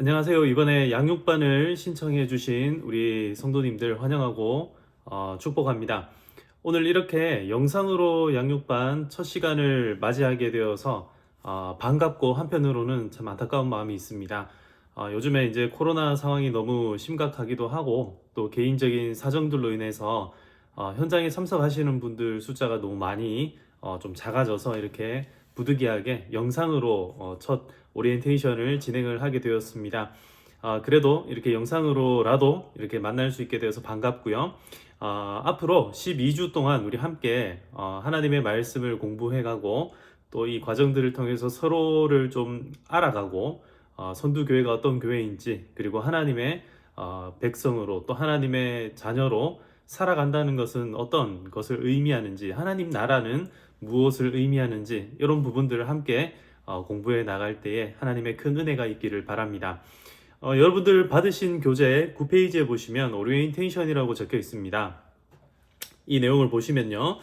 안녕하세요. 이번에 양육반을 신청해 주신 우리 성도님들 환영하고 축복합니다. 오늘 이렇게 영상으로 양육반 첫 시간을 맞이하게 되어서 반갑고 한편으로는 참 안타까운 마음이 있습니다. 요즘에 이제 코로나 상황이 너무 심각하기도 하고 또 개인적인 사정들로 인해서 현장에 참석하시는 분들 숫자가 너무 많이 좀 작아져서 이렇게 부득이하게 영상으로 첫 오리엔테이션을 진행을 하게 되었습니다. 그래도 이렇게 영상으로라도 이렇게 만날 수 있게 되어서 반갑고요. 앞으로 12주 동안 우리 함께 하나님의 말씀을 공부해가고 또 이 과정들을 통해서 서로를 좀 알아가고 선두교회가 어떤 교회인지 그리고 하나님의 백성으로 또 하나님의 자녀로 살아간다는 것은 어떤 것을 의미하는지 하나님 나라는 무엇을 의미하는지 이런 부분들을 함께 공부해 나갈 때에 하나님의 큰 은혜가 있기를 바랍니다. 여러분들 받으신 교재 9페이지에 보시면 오리엔테이션이라고 적혀 있습니다. 이 내용을 보시면요.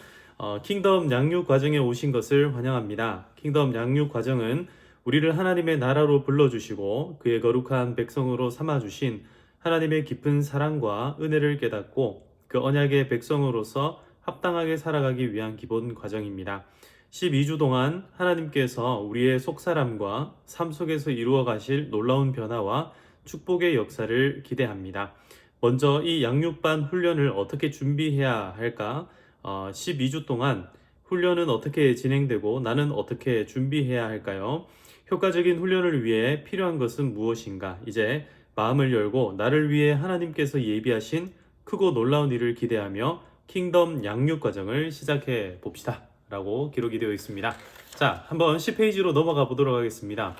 킹덤 양육 과정에 오신 것을 환영합니다. 킹덤 양육 과정은 우리를 하나님의 나라로 불러주시고 그의 거룩한 백성으로 삼아주신 하나님의 깊은 사랑과 은혜를 깨닫고 그 언약의 백성으로서 합당하게 살아가기 위한 기본 과정입니다. 12주 동안 하나님께서 우리의 속사람과 삶 속에서 이루어 가실 놀라운 변화와 축복의 역사를 기대합니다. 먼저 이 양육반 훈련을 어떻게 준비해야 할까? 12주 동안 훈련은 어떻게 진행되고 나는 어떻게 준비해야 할까요? 효과적인 훈련을 위해 필요한 것은 무엇인가? 이제 마음을 열고 나를 위해 하나님께서 예비하신 크고 놀라운 일을 기대하며 킹덤 양육 과정을 시작해 봅시다. 라고 기록이 되어 있습니다. 자, 한번 10페이지로 넘어가 보도록 하겠습니다.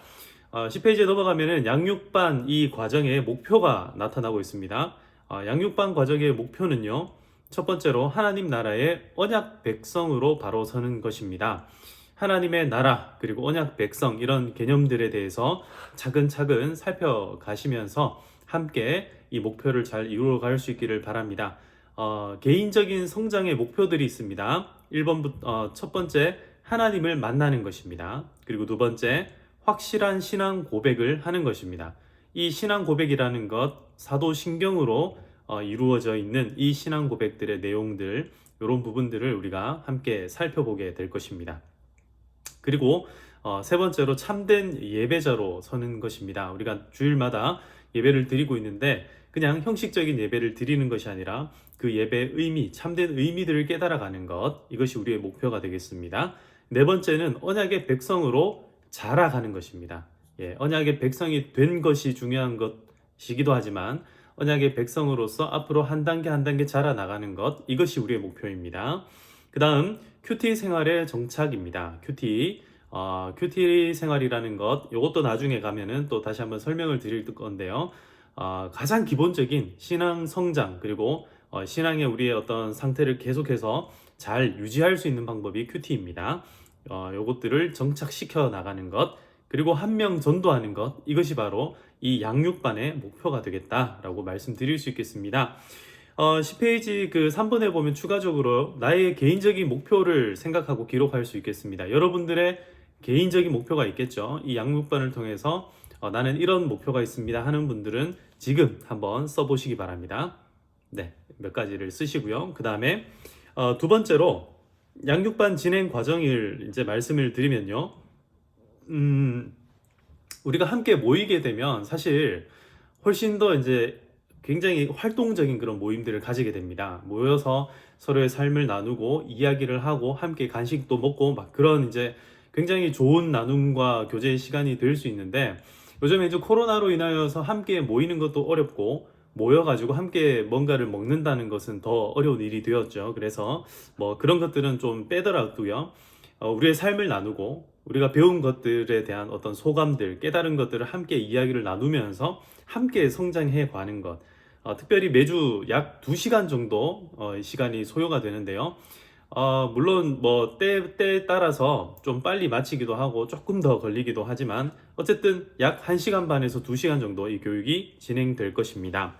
10페이지에 넘어가면은 양육반 이 과정의 목표가 나타나고 있습니다. 양육반 과정의 목표는요, 첫 번째로 하나님 나라의 언약 백성으로 바로 서는 것입니다. 하나님의 나라 그리고 언약 백성 이런 개념들에 대해서 차근차근 살펴가시면서 함께 이 목표를 잘 이루어갈 수 있기를 바랍니다. 개인적인 성장의 목표들이 있습니다. 1번, 첫 번째, 하나님을 만나는 것입니다. 그리고 두 번째, 확실한 신앙 고백을 하는 것입니다. 이 신앙 고백이라는 것, 사도신경으로 이루어져 있는 이 신앙 고백들의 내용들, 이런 부분들을 우리가 함께 살펴보게 될 것입니다. 그리고 세 번째로 참된 예배자로 서는 것입니다. 우리가 주일마다 예배를 드리고 있는데 그냥 형식적인 예배를 드리는 것이 아니라 그 예배의 의미, 참된 의미들을 깨달아가는 것, 이것이 우리의 목표가 되겠습니다. 네 번째는 언약의 백성으로 자라가는 것입니다. 언약의 백성이 된 것이 중요한 것이기도 하지만 언약의 백성으로서 앞으로 한 단계 한 단계 자라나가는 것, 이것이 우리의 목표입니다. 그 다음 큐티 생활의 정착입니다. 큐티 생활이라는 것, 이것도 나중에 가면은 또 다시 한번 설명을 드릴 건데요. 가장 기본적인 신앙 성장 그리고 신앙의 우리의 어떤 상태를 계속해서 잘 유지할 수 있는 방법이 큐티입니다. 요것들을 정착시켜 나가는 것 그리고 한 명 전도하는 것, 이것이 바로 이 양육반의 목표가 되겠다라고 말씀드릴 수 있겠습니다. 10페이지 그 3번에 보면 추가적으로 나의 개인적인 목표를 생각하고 기록할 수 있겠습니다. 여러분들의 개인적인 목표가 있겠죠. 이 양육반을 통해서 나는 이런 목표가 있습니다 하는 분들은 지금 한번 써보시기 바랍니다. 네, 몇 가지를 쓰시고요. 그 다음에 두 번째로 양육반 진행 과정을 이제 말씀을 드리면요. 우리가 함께 모이게 되면 사실 훨씬 더 이제 굉장히 활동적인 그런 모임들을 가지게 됩니다. 모여서 서로의 삶을 나누고 이야기를 하고 함께 간식도 먹고 막 그런 이제 굉장히 좋은 나눔과 교제의 시간이 될 수 있는데 요즘에 이제 코로나로 인하여서 함께 모이는 것도 어렵고 모여가지고 함께 뭔가를 먹는다는 것은 더 어려운 일이 되었죠. 그래서 뭐 그런 것들은 좀 빼더라도요. 우리의 삶을 나누고 우리가 배운 것들에 대한 어떤 소감들, 깨달은 것들을 함께 이야기를 나누면서 함께 성장해 가는 것. 특별히 매주 약 2시간 정도 시간이 소요가 되는데요. 물론 뭐 때에 따라서 좀 빨리 마치기도 하고 조금 더 걸리기도 하지만 어쨌든 약 1시간 반에서 2시간 정도 이 교육이 진행될 것입니다.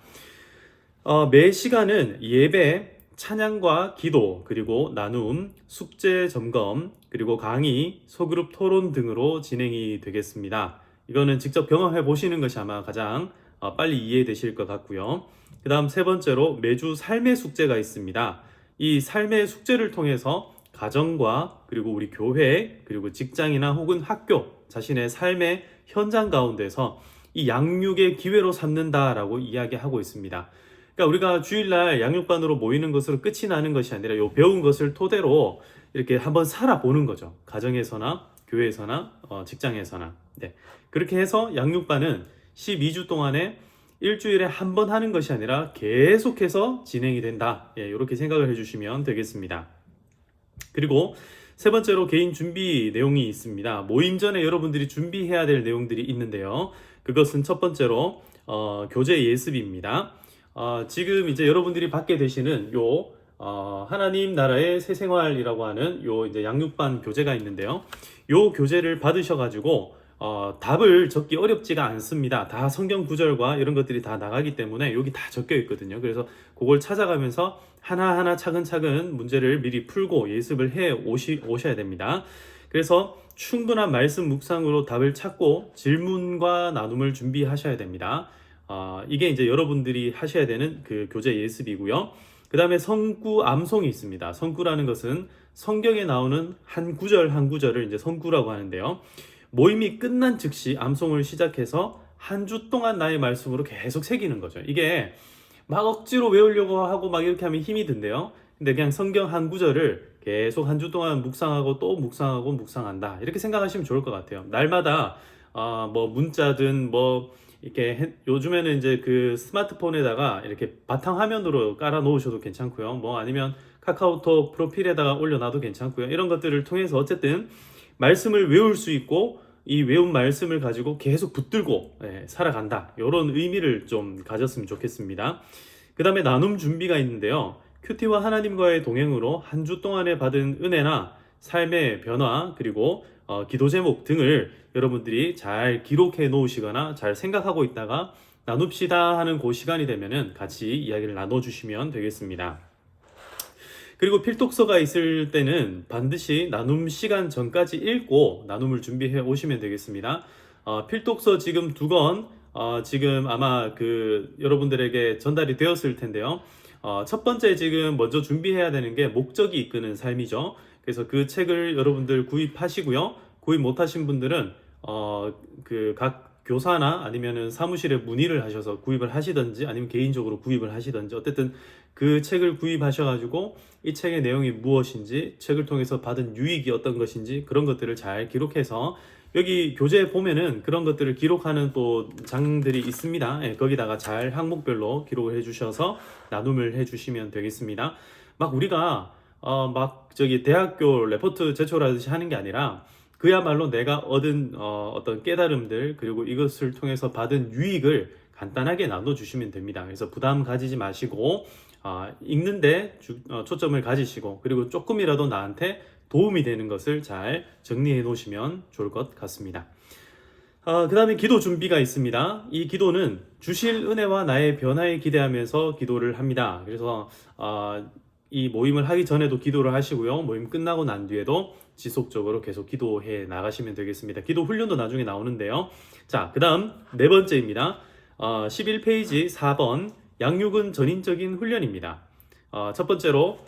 매 시간은 예배, 찬양과 기도, 그리고 나눔, 숙제 점검, 그리고 강의, 소그룹 토론 등으로 진행이 되겠습니다. 이거는 직접 경험해 보시는 것이 아마 가장 빨리 이해되실 것 같고요. 그 다음 세 번째로 매주 삶의 숙제가 있습니다. 이 삶의 숙제를 통해서 가정과 그리고 우리 교회 그리고 직장이나 혹은 학교 자신의 삶의 현장 가운데서 이 양육의 기회로 삼는다라고 이야기하고 있습니다. 그러니까 우리가 주일날 양육반으로 모이는 것으로 끝이 나는 것이 아니라 요 배운 것을 토대로 이렇게 한번 살아보는 거죠. 가정에서나 교회에서나 직장에서나. 네. 그렇게 해서 양육반은 12주 동안에 일주일에 한 번 하는 것이 아니라 계속해서 진행이 된다. 예, 이렇게 생각을 해주시면 되겠습니다. 그리고 세 번째로 개인 준비 내용이 있습니다. 모임 전에 여러분들이 준비해야 될 내용들이 있는데요. 그것은 첫 번째로 교재 예습입니다. 지금 이제 여러분들이 받게 되시는 하나님 나라의 새 생활이라고 하는 이제 양육반 교재가 있는데요. 요 교재를 받으셔가지고 답을 적기 어렵지가 않습니다. 다 성경 구절과 이런 것들이 다 나가기 때문에 여기 다 적혀 있거든요. 그래서 그걸 찾아가면서 하나하나 차근차근 문제를 미리 풀고 예습을 해 오셔야 됩니다. 그래서 충분한 말씀 묵상으로 답을 찾고 질문과 나눔을 준비하셔야 됩니다. 이게 이제 여러분들이 하셔야 되는 그 교재 예습이고요. 그 다음에 성구 암송이 있습니다. 성구라는 것은 성경에 나오는 한 구절 한 구절을 이제 성구라고 하는데요. 모임이 끝난 즉시 암송을 시작해서 한 주 동안 나의 말씀으로 계속 새기는 거죠. 이게 막 억지로 외우려고 하고 막 이렇게 하면 힘이 든대요. 근데 그냥 성경 한 구절을 계속 한 주 동안 묵상하고 또 묵상하고 묵상한다. 이렇게 생각하시면 좋을 것 같아요. 날마다 뭐 문자든 뭐 이렇게 요즘에는 이제 그 스마트폰에다가 이렇게 바탕화면으로 깔아 놓으셔도 괜찮고요. 뭐 아니면 카카오톡 프로필에다가 올려놔도 괜찮고요. 이런 것들을 통해서 어쨌든 말씀을 외울 수 있고 이 외운 말씀을 가지고 계속 붙들고 살아간다. 이런 의미를 좀 가졌으면 좋겠습니다. 그 다음에 나눔 준비가 있는데요. 큐티와 하나님과의 동행으로 한 주 동안에 받은 은혜나 삶의 변화 그리고 기도 제목 등을 여러분들이 잘 기록해 놓으시거나 잘 생각하고 있다가 나눕시다 하는 그 시간이 되면은 같이 이야기를 나눠주시면 되겠습니다. 그리고 필독서가 있을 때는 반드시 나눔 시간 전까지 읽고 나눔을 준비해 오시면 되겠습니다. 필독서 지금 2권 지금 아마 여러분들에게 전달이 되었을 텐데요. 첫 번째 지금 먼저 준비해야 되는 게 목적이 이끄는 삶이죠. 그래서 그 책을 여러분들 구입하시고요. 구입 못하신 분들은 각 교사나 아니면은 사무실에 문의를 하셔서 구입을 하시든지 아니면 개인적으로 구입을 하시든지 어쨌든 그 책을 구입하셔가지고 이 책의 내용이 무엇인지 책을 통해서 받은 유익이 어떤 것인지 그런 것들을 잘 기록해서 여기 교재에 보면은 그런 것들을 기록하는 또 장들이 있습니다. 예, 거기다가 잘 항목별로 기록을 해주셔서 나눔을 해주시면 되겠습니다. 막 우리가 대학교 레포트 제출하듯이 하는 게 아니라 그야말로 내가 얻은 어떤 깨달음들 그리고 이것을 통해서 받은 유익을 간단하게 나눠주시면 됩니다. 그래서 부담 가지지 마시고 읽는데 초점을 가지시고 그리고 조금이라도 나한테 도움이 되는 것을 잘 정리해 놓으시면 좋을 것 같습니다. 그 다음에 기도 준비가 있습니다. 이 기도는 주실 은혜와 나의 변화에 기대하면서 기도를 합니다. 그래서 이 모임을 하기 전에도 기도를 하시고요. 모임 끝나고 난 뒤에도 지속적으로 계속 기도해 나가시면 되겠습니다. 기도 훈련도 나중에 나오는데요. 자, 그 다음 네 번째입니다. 11페이지 4번 양육은 전인적인 훈련입니다. 첫 번째로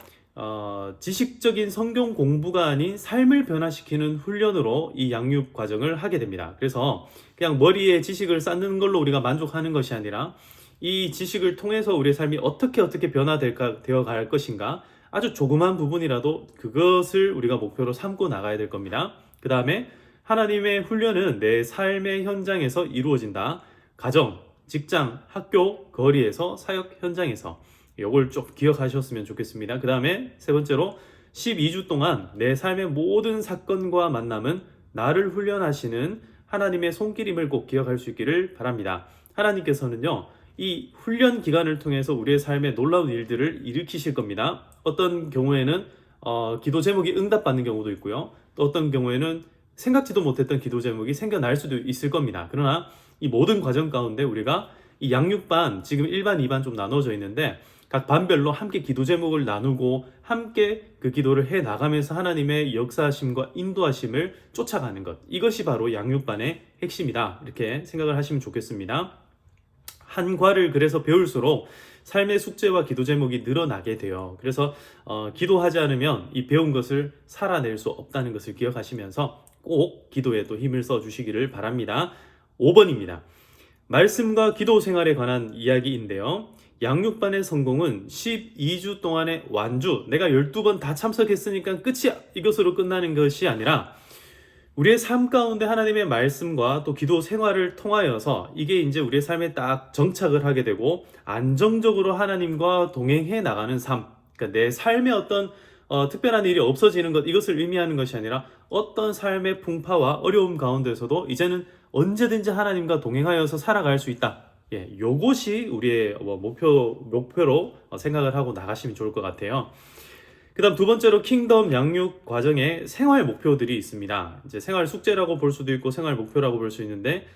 지식적인 성경 공부가 아닌 삶을 변화시키는 훈련으로 이 양육 과정을 하게 됩니다. 그래서 그냥 머리에 지식을 쌓는 걸로 우리가 만족하는 것이 아니라 이 지식을 통해서 우리의 삶이 어떻게 변화되어 갈 것인가 아주 조그만 부분이라도 그것을 우리가 목표로 삼고 나가야 될 겁니다. 그 다음에 하나님의 훈련은 내 삶의 현장에서 이루어진다. 가정, 직장, 학교, 거리에서, 사역 현장에서 이걸 좀 기억하셨으면 좋겠습니다. 그 다음에 세 번째로 12주 동안 내 삶의 모든 사건과 만남은 나를 훈련하시는 하나님의 손길임을 꼭 기억할 수 있기를 바랍니다. 하나님께서는요, 이 훈련 기간을 통해서 우리의 삶에 놀라운 일들을 일으키실 겁니다. 어떤 경우에는 기도 제목이 응답받는 경우도 있고요. 또 어떤 경우에는 생각지도 못했던 기도 제목이 생겨날 수도 있을 겁니다. 그러나 이 모든 과정 가운데 우리가 이 양육반 지금 1반, 2반 좀 나눠져 있는데 각 반별로 함께 기도 제목을 나누고 함께 그 기도를 해 나가면서 하나님의 역사하심과 인도하심을 쫓아가는 것. 이것이 바로 양육반의 핵심이다. 이렇게 생각을 하시면 좋겠습니다. 한 과를 그래서 배울수록 삶의 숙제와 기도 제목이 늘어나게 돼요. 그래서 기도하지 않으면 이 배운 것을 살아낼 수 없다는 것을 기억하시면서 꼭 기도에 또 힘을 써 주시기를 바랍니다. 5번입니다. 말씀과 기도 생활에 관한 이야기인데요. 양육반의 성공은 12주 동안의 완주, 내가 12번 다 참석했으니까 끝이야, 이것으로 끝나는 것이 아니라 우리의 삶 가운데 하나님의 말씀과 또 기도 생활을 통하여서 이게 이제 우리의 삶에 딱 정착을 하게 되고 안정적으로 하나님과 동행해 나가는 삶, 그러니까 내 삶에 어떤 특별한 일이 없어지는 것, 이것을 의미하는 것이 아니라 어떤 삶의 풍파와 어려움 가운데서도 이제는 언제든지 하나님과 동행하여서 살아갈 수 있다. 예, 요것이 우리의 목표로 생각을 하고 나가시면 좋을 것 같아요. 그 다음 두 번째로 킹덤 양육 과정에 생활 목표들이 있습니다. 이제 생활 숙제라고 볼 수도 있고 생활 목표라고 볼 수 있는데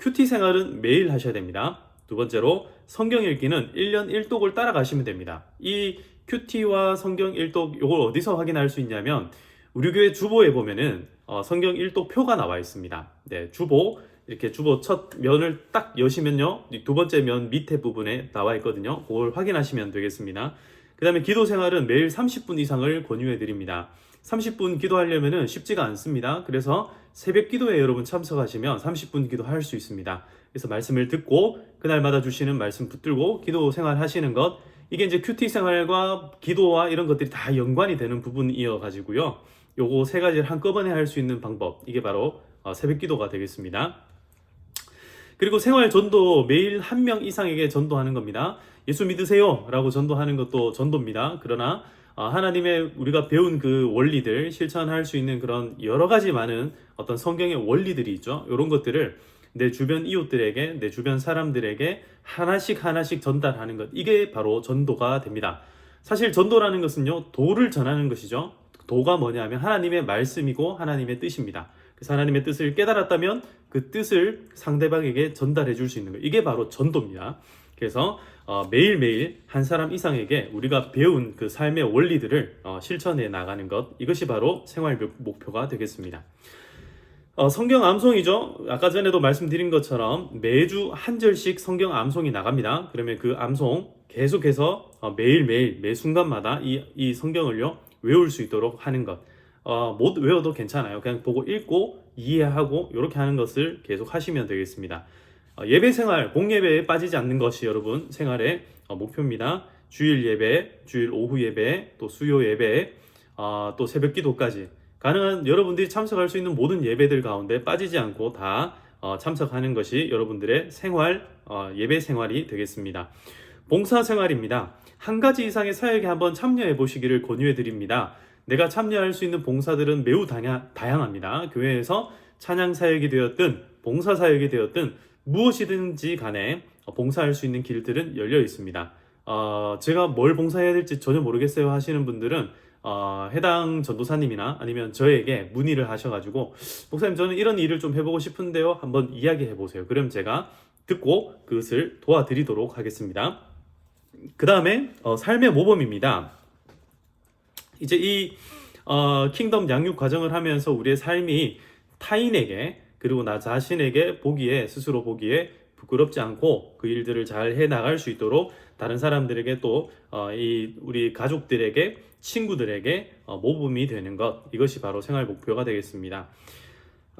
큐티 생활은 매일 하셔야 됩니다. 두 번째로 성경 읽기는 1년 1독을 따라가시면 됩니다. 이 큐티와 성경 1독 이걸 어디서 확인할 수 있냐면 우리 교회 주보에 보면은 성경 1독 표가 나와 있습니다. 네, 주보 이렇게 주보 첫 면을 딱 여시면요, 두 번째 면 밑에 부분에 나와 있거든요. 그걸 확인하시면 되겠습니다. 그 다음에 기도 생활은 매일 30분 이상을 권유해 드립니다. 30분 기도하려면 쉽지가 않습니다. 그래서 새벽 기도에 여러분 참석하시면 30분 기도할 수 있습니다. 그래서 말씀을 듣고 그날마다 주시는 말씀 붙들고 기도 생활 하시는 것, 이게 이제 큐티 생활과 기도와 이런 것들이 다 연관이 되는 부분이어 가지고요. 요거 세 가지를 한꺼번에 할 수 있는 방법, 이게 바로 새벽 기도가 되겠습니다. 그리고 생활 전도, 매일 한 명 이상에게 전도하는 겁니다. 예수 믿으세요 라고 전도하는 것도 전도입니다. 그러나 하나님의 우리가 배운 그 원리들 실천할 수 있는 그런 여러 가지 많은 어떤 성경의 원리들이 있죠. 이런 것들을 내 주변 이웃들에게, 내 주변 사람들에게 하나씩 전달하는 것, 이게 바로 전도가 됩니다. 사실 전도라는 것은요, 도를 전하는 것이죠. 도가 뭐냐면 하나님의 말씀이고 하나님의 뜻입니다. 그래서 하나님의 뜻을 깨달았다면 그 뜻을 상대방에게 전달해 줄 수 있는 것, 이게 바로 전도입니다. 그래서 매일매일 한 사람 이상에게 우리가 배운 그 삶의 원리들을 실천해 나가는 것, 이것이 바로 생활 목표가 되겠습니다. 성경 암송이죠. 아까 전에도 말씀드린 것처럼 매주 한 절씩 성경 암송이 나갑니다. 그러면 그 암송 계속해서 매일매일 매 순간마다 이 성경을요 외울 수 있도록 하는 것. 못 외워도 괜찮아요. 그냥 보고 읽고 이해하고 이렇게 하는 것을 계속 하시면 되겠습니다. 예배 생활, 공예배에 빠지지 않는 것이 여러분 생활의 목표입니다. 주일 예배, 주일 오후 예배, 또 수요 예배, 또 새벽 기도까지 가능한 여러분들이 참석할 수 있는 모든 예배들 가운데 빠지지 않고 다 참석하는 것이 여러분들의 생활, 예배 생활이 되겠습니다. 봉사 생활입니다. 한 가지 이상의 사역에 한번 참여해 보시기를 권유해 드립니다. 내가 참여할 수 있는 봉사들은 매우 다양합니다. 교회에서 찬양 사역이 되었든 봉사 사역이 되었든 무엇이든지 간에 봉사할 수 있는 길들은 열려 있습니다. 제가 뭘 봉사해야 될지 전혀 모르겠어요 하시는 분들은 해당 전도사님이나 아니면 저에게 문의를 하셔가지고 목사님 저는 이런 일을 좀 해보고 싶은데요 한번 이야기해 보세요. 그럼 제가 듣고 그것을 도와드리도록 하겠습니다. 그 다음에 삶의 모범입니다. 이제 이 킹덤 양육 과정을 하면서 우리의 삶이 타인에게 그리고 나 자신에게 스스로 보기에 부끄럽지 않고 그 일들을 잘 해나갈 수 있도록 다른 사람들에게 또 우리 가족들에게, 친구들에게 모범이 되는 것, 이것이 바로 생활 목표가 되겠습니다.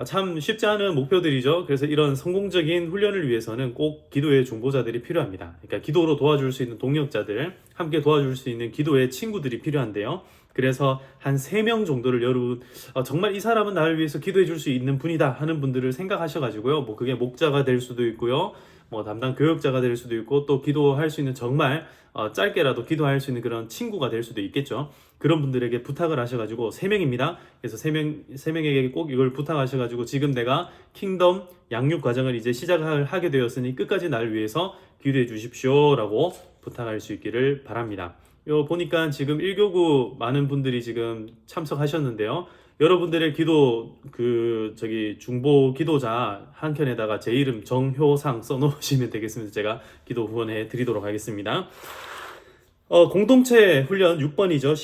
참 쉽지 않은 목표들이죠. 그래서 이런 성공적인 훈련을 위해서는 꼭 기도의 중보자들이 필요합니다. 그러니까 기도로 도와줄 수 있는 동역자들, 함께 도와줄 수 있는 기도의 친구들이 필요한데요. 그래서 한 3명 정도를 여러분 정말 이 사람은 나를 위해서 기도해 줄 수 있는 분이다 하는 분들을 생각하셔가지고요. 뭐 그게 목자가 될 수도 있고요. 뭐 담당 교역자가 될 수도 있고 또 기도할 수 있는 정말 짧게라도 기도할 수 있는 그런 친구가 될 수도 있겠죠. 그런 분들에게 부탁을 하셔가지고 3명입니다. 그래서 3명에게 꼭 이걸 부탁하셔가지고 지금 내가 킹덤 양육 과정을 이제 시작을 하게 되었으니 끝까지 나를 위해서 기도해 주십시오 라고 부탁할 수 있기를 바랍니다. 요 보니까 지금 1교구 많은 분들이 지금 참석하셨는데요. 여러분들의 기도 중보 기도자 한켠에다가 제 이름 정효상 써놓으시면 되겠습니다. 제가 기도 후원해 드리도록 하겠습니다. 공동체 훈련 6번이죠.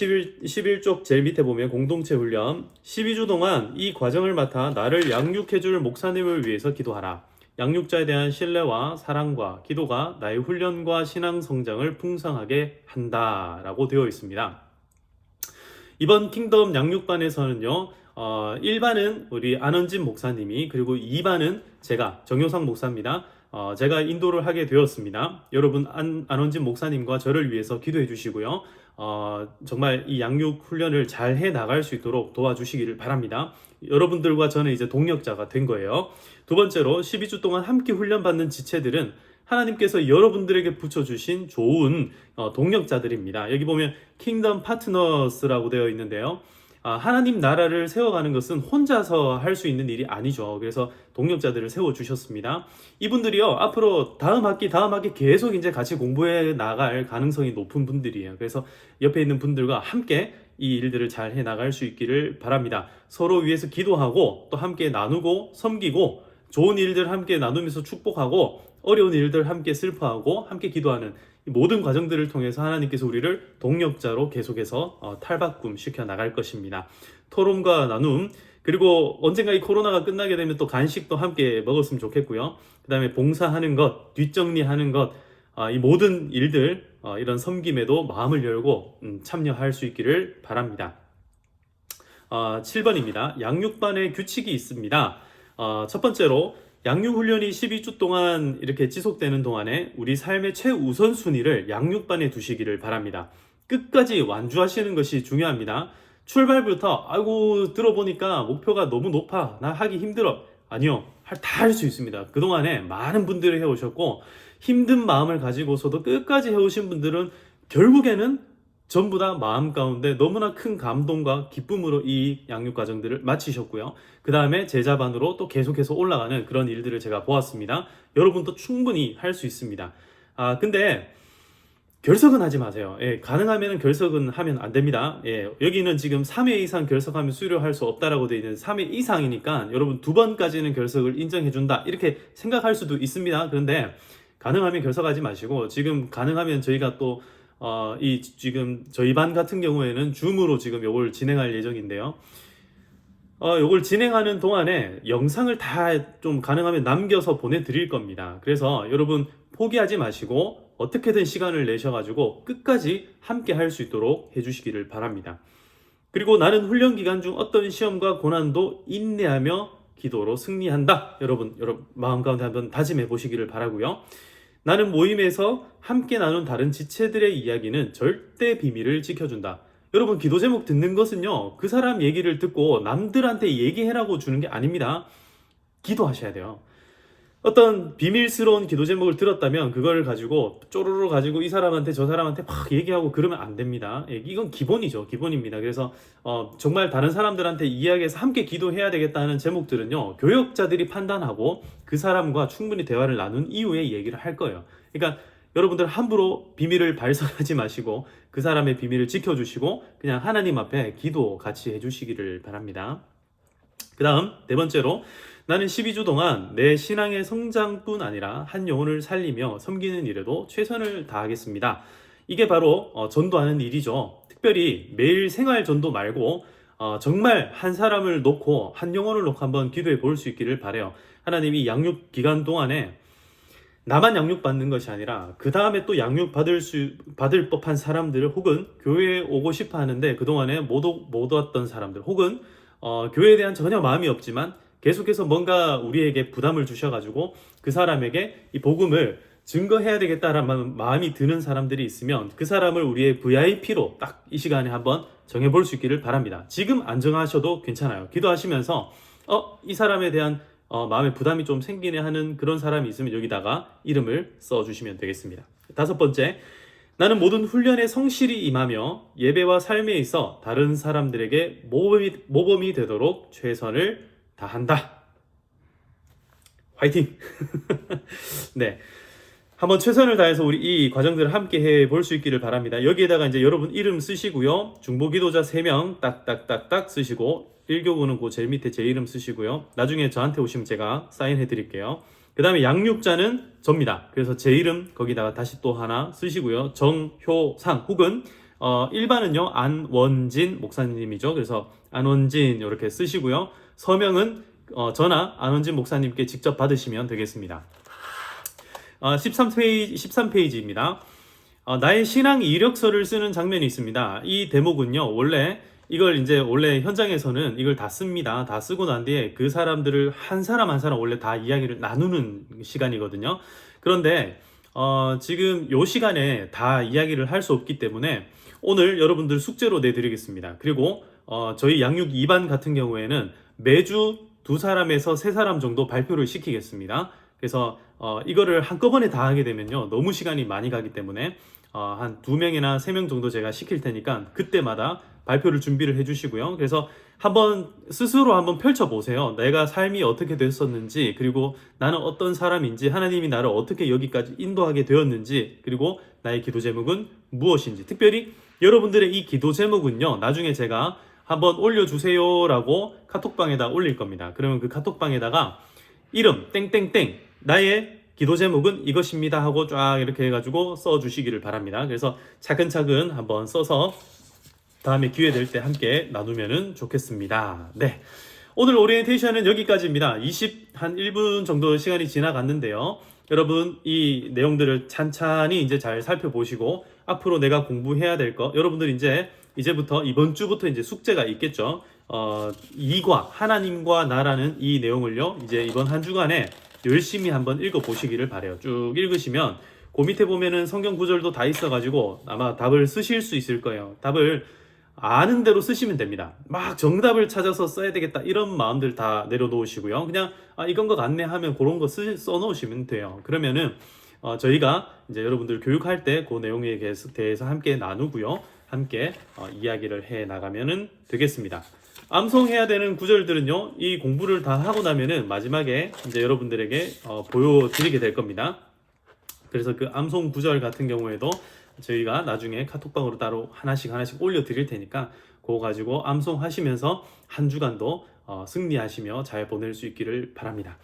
11쪽 제일 밑에 보면 공동체 훈련 12주 동안 이 과정을 맡아 나를 양육해줄 목사님을 위해서 기도하라. 양육자에 대한 신뢰와 사랑과 기도가 나의 훈련과 신앙 성장을 풍성하게 한다라고 되어 있습니다. 이번 킹덤 양육반에서는요, 1반은 우리 안원진 목사님이, 그리고 2반은 제가 정효상 목사입니다. 제가 인도를 하게 되었습니다. 여러분 안원진 목사님과 저를 위해서 기도해 주시고요. 정말 이 양육 훈련을 잘 해 나갈 수 있도록 도와주시기를 바랍니다. 여러분들과 저는 이제 동력자가 된 거예요. 두 번째로 12주 동안 함께 훈련받는 지체들은 하나님께서 여러분들에게 붙여주신 좋은 동력자들입니다. 여기 보면 킹덤 파트너스라고 되어 있는데요. 하나님 나라를 세워가는 것은 혼자서 할 수 있는 일이 아니죠. 그래서 동력자들을 세워주셨습니다. 이분들이요, 앞으로 다음 학기 계속 이제 같이 공부해 나갈 가능성이 높은 분들이에요. 그래서 옆에 있는 분들과 함께 이 일들을 잘 해 나갈 수 있기를 바랍니다. 서로 위해서 기도하고 또 함께 나누고 섬기고 좋은 일들 함께 나누면서 축복하고 어려운 일들 함께 슬퍼하고 함께 기도하는 이 모든 과정들을 통해서 하나님께서 우리를 동력자로 계속해서 탈바꿈 시켜 나갈 것입니다. 토론과 나눔, 그리고 언젠가 이 코로나가 끝나게 되면 또 간식도 함께 먹었으면 좋겠고요. 그 다음에 봉사하는 것, 뒷정리하는 것, 이 모든 일들, 이런 섬김에도 마음을 열고 참여할 수 있기를 바랍니다. 7번입니다. 양육반의 규칙이 있습니다. 첫 번째로 양육훈련이 12주 동안 이렇게 지속되는 동안에 우리 삶의 최우선순위를 양육반에 두시기를 바랍니다. 끝까지 완주하시는 것이 중요합니다. 출발부터 아이고 들어보니까 목표가 너무 높아, 나 하기 힘들어. 아니요, 다 할 수 있습니다. 그동안에 많은 분들이 해오셨고 힘든 마음을 가지고서도 끝까지 해오신 분들은 결국에는 전부 다 마음 가운데 너무나 큰 감동과 기쁨으로 이 양육 과정들을 마치셨고요. 그 다음에 제자반으로 또 계속해서 올라가는 그런 일들을 제가 보았습니다. 여러분도 충분히 할 수 있습니다. 근데 결석은 하지 마세요. 예, 가능하면 결석은 하면 안 됩니다. 예, 여기는 지금 3회 이상 결석하면 수료할 수 없다라고 되어 있는 3회 이상이니까 여러분 2번까지는 결석을 인정해준다 이렇게 생각할 수도 있습니다. 그런데 가능하면 결석하지 마시고 지금 가능하면 저희가 또 지금 저희 반 같은 경우에는 줌으로 지금 요걸 진행할 예정인데요. 요걸 진행하는 동안에 영상을 다 좀 가능하면 남겨서 보내드릴 겁니다. 그래서 여러분 포기하지 마시고 어떻게든 시간을 내셔가지고 끝까지 함께 할 수 있도록 해주시기를 바랍니다. 그리고 나는 훈련 기간 중 어떤 시험과 고난도 인내하며 기도로 승리한다. 여러분 마음 가운데 한번 다짐해 보시기를 바라고요. 나는 모임에서 함께 나눈 다른 지체들의 이야기는 절대 비밀을 지켜준다. 여러분 기도 제목 듣는 것은요, 그 사람 얘기를 듣고 남들한테 얘기해라고 주는 게 아닙니다. 기도하셔야 돼요. 어떤 비밀스러운 기도 제목을 들었다면 그걸 가지고 쪼르르 가지고 이 사람한테 저 사람한테 막 얘기하고 그러면 안 됩니다. 이건 기본이죠. 기본입니다. 그래서 정말 다른 사람들한테 이야기해서 함께 기도해야 되겠다 하는 제목들은요, 교역자들이 판단하고 그 사람과 충분히 대화를 나눈 이후에 얘기를 할 거예요. 그러니까 여러분들 함부로 비밀을 발설하지 마시고 그 사람의 비밀을 지켜주시고 그냥 하나님 앞에 기도 같이 해주시기를 바랍니다. 그 다음 네 번째로, 나는 12주 동안 내 신앙의 성장뿐 아니라 한 영혼을 살리며 섬기는 일에도 최선을 다하겠습니다. 이게 바로 전도하는 일이죠. 특별히 매일 생활 전도 말고 정말 한 사람을 놓고 한 영혼을 놓고 한번 기도해 볼 수 있기를 바라요. 하나님이 양육 기간 동안에 나만 양육받는 것이 아니라 그 다음에 또 받을 법한 사람들, 혹은 교회에 오고 싶어 하는데 그동안에 못 왔던 사람들, 혹은 교회에 대한 전혀 마음이 없지만 계속해서 뭔가 우리에게 부담을 주셔가지고 그 사람에게 이 복음을 증거해야 되겠다라는 마음이 드는 사람들이 있으면 그 사람을 우리의 VIP로 딱 이 시간에 한번 정해볼 수 있기를 바랍니다. 지금 안 정하셔도 괜찮아요. 기도하시면서 이 사람에 대한 마음의 부담이 좀 생기네 하는 그런 사람이 있으면 여기다가 이름을 써주시면 되겠습니다. 다섯 번째, 나는 모든 훈련에 성실히 임하며 예배와 삶에 있어 다른 사람들에게 모범이 되도록 최선을 다한다. 화이팅! 네. 한번 최선을 다해서 우리 이 과정들을 함께 해볼 수 있기를 바랍니다. 여기에다가 이제 여러분 이름 쓰시고요. 중보기도자 3명 딱딱딱딱 쓰시고 1교구는 그 제일 밑에 제 이름 쓰시고요. 나중에 저한테 오시면 제가 사인해 드릴게요. 그 다음에 양육자는 접니다. 그래서 제 이름 거기다가 다시 또 하나 쓰시고요. 정효상 혹은 일반은요 안원진 목사님이죠. 그래서 안원진 이렇게 쓰시고요. 서명은 저나 안원진 목사님께 직접 받으시면 되겠습니다. 13페이지입니다. 나의 신앙 이력서를 쓰는 장면이 있습니다. 이 대목은요, 원래 현장에서는 이걸 다 씁니다. 다 쓰고 난 뒤에 그 사람들을 한 사람 한 사람 원래 다 이야기를 나누는 시간이거든요. 그런데 지금 요 시간에 다 이야기를 할 수 없기 때문에 오늘 여러분들 숙제로 내드리겠습니다. 그리고 저희 양육 2반 같은 경우에는 매주 2사람에서 3사람 정도 발표를 시키겠습니다. 그래서 이거를 한꺼번에 다 하게 되면요 너무 시간이 많이 가기 때문에 한 2명이나 3명 정도 제가 시킬 테니까 그때마다 발표를 준비를 해주시고요. 그래서 스스로 한번 펼쳐보세요. 내가 삶이 어떻게 됐었는지, 그리고 나는 어떤 사람인지, 하나님이 나를 어떻게 여기까지 인도하게 되었는지, 그리고 나의 기도 제목은 무엇인지. 특별히 여러분들의 이 기도 제목은요 나중에 제가 한번 올려주세요 라고 카톡방에다 올릴 겁니다. 그러면 그 카톡방에다가 이름 땡땡땡 나의 기도 제목은 이것입니다 하고 쫙 이렇게 해가지고 써주시기를 바랍니다. 그래서 차근차근 한번 써서 다음에 기회 될 때 함께 나누면 좋겠습니다. 네, 오늘 오리엔테이션은 여기까지입니다. 한 1분 정도 시간이 지나갔는데요. 여러분 이 내용들을 찬찬히 이제 잘 살펴보시고 앞으로 내가 공부해야 될 거, 여러분들 이제부터 이번 주부터 이제 숙제가 있겠죠. 이과 하나님과 나라는 이 내용을요 이제 이번 한 주간에 열심히 한번 읽어보시기를 바래요. 쭉 읽으시면 그 밑에 보면은 성경 구절도 다 있어가지고 아마 답을 쓰실 수 있을 거예요. 답을 아는 대로 쓰시면 됩니다. 막 정답을 찾아서 써야 되겠다 이런 마음들 다 내려놓으시고요. 그냥 이건 것 같네 하면 그런 거 써놓으시면 돼요. 그러면은 저희가 이제 여러분들 교육할 때 그 내용에 대해서 함께 나누고요. 함께 이야기를 해 나가면 되겠습니다. 암송해야 되는 구절들은요, 이 공부를 다 하고 나면은 마지막에 이제 여러분들에게 보여드리게 될 겁니다. 그래서 그 암송 구절 같은 경우에도 저희가 나중에 카톡방으로 따로 하나씩 올려드릴 테니까 그거 가지고 암송하시면서 한 주간도 승리하시며 잘 보낼 수 있기를 바랍니다.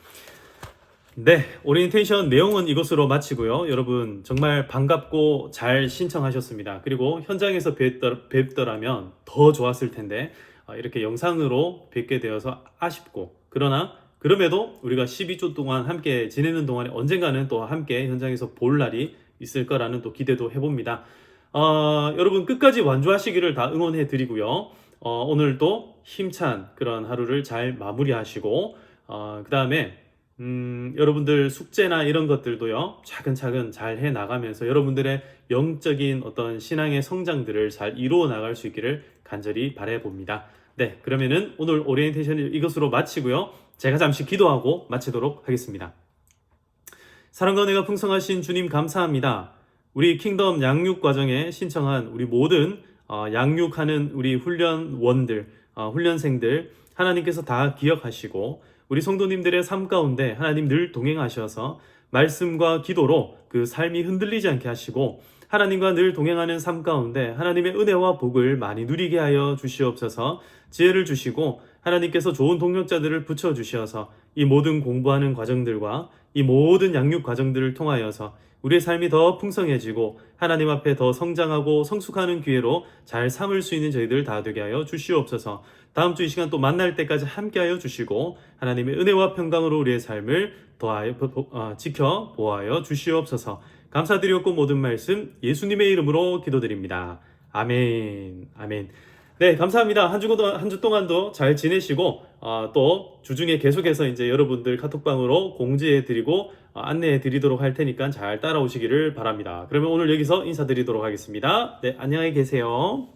네, 오리엔테이션 내용은 이것으로 마치고요. 여러분 정말 반갑고 잘 신청하셨습니다. 그리고 현장에서 뵙더라면 더 좋았을 텐데 이렇게 영상으로 뵙게 되어서 아쉽고, 그럼에도 우리가 12주 동안 함께 지내는 동안에 언젠가는 또 함께 현장에서 볼 날이 있을 거라는 또 기대도 해봅니다. 여러분 끝까지 완주하시기를 다 응원해 드리고요. 오늘도 힘찬 그런 하루를 잘 마무리하시고 그 다음에 여러분들 숙제나 이런 것들도요 차근차근 잘 해 나가면서 여러분들의 영적인 어떤 신앙의 성장들을 잘 이루어 나갈 수 있기를 간절히 바래 봅니다. 네, 그러면은 오늘 오리엔테이션을 이것으로 마치고요. 제가 잠시 기도하고 마치도록 하겠습니다. 사랑과 은혜가 풍성하신 주님 감사합니다. 우리 킹덤 양육 과정에 신청한 우리 모든 양육하는 우리 훈련원들, 훈련생들 하나님께서 다 기억하시고 우리 성도님들의 삶 가운데 하나님 늘 동행하셔서 말씀과 기도로 그 삶이 흔들리지 않게 하시고 하나님과 늘 동행하는 삶 가운데 하나님의 은혜와 복을 많이 누리게 하여 주시옵소서. 지혜를 주시고 하나님께서 좋은 동력자들을 붙여주셔서 이 모든 공부하는 과정들과 이 모든 양육 과정들을 통하여서 우리의 삶이 더 풍성해지고 하나님 앞에 더 성장하고 성숙하는 기회로 잘 삼을 수 있는 저희들 다 되게 하여 주시옵소서. 다음 주 이 시간 또 만날 때까지 함께하여 주시고 하나님의 은혜와 평강으로 우리의 삶을 지켜 보호하여 주시옵소서. 감사드리옵고 모든 말씀 예수님의 이름으로 기도드립니다. 아멘. 아멘. 네, 감사합니다. 한 주 동안도 잘 지내시고 또 주중에 계속해서 이제 여러분들 카톡방으로 공지해드리고 안내해드리도록 할 테니까 잘 따라오시기를 바랍니다. 그러면 오늘 여기서 인사드리도록 하겠습니다. 네, 안녕히 계세요.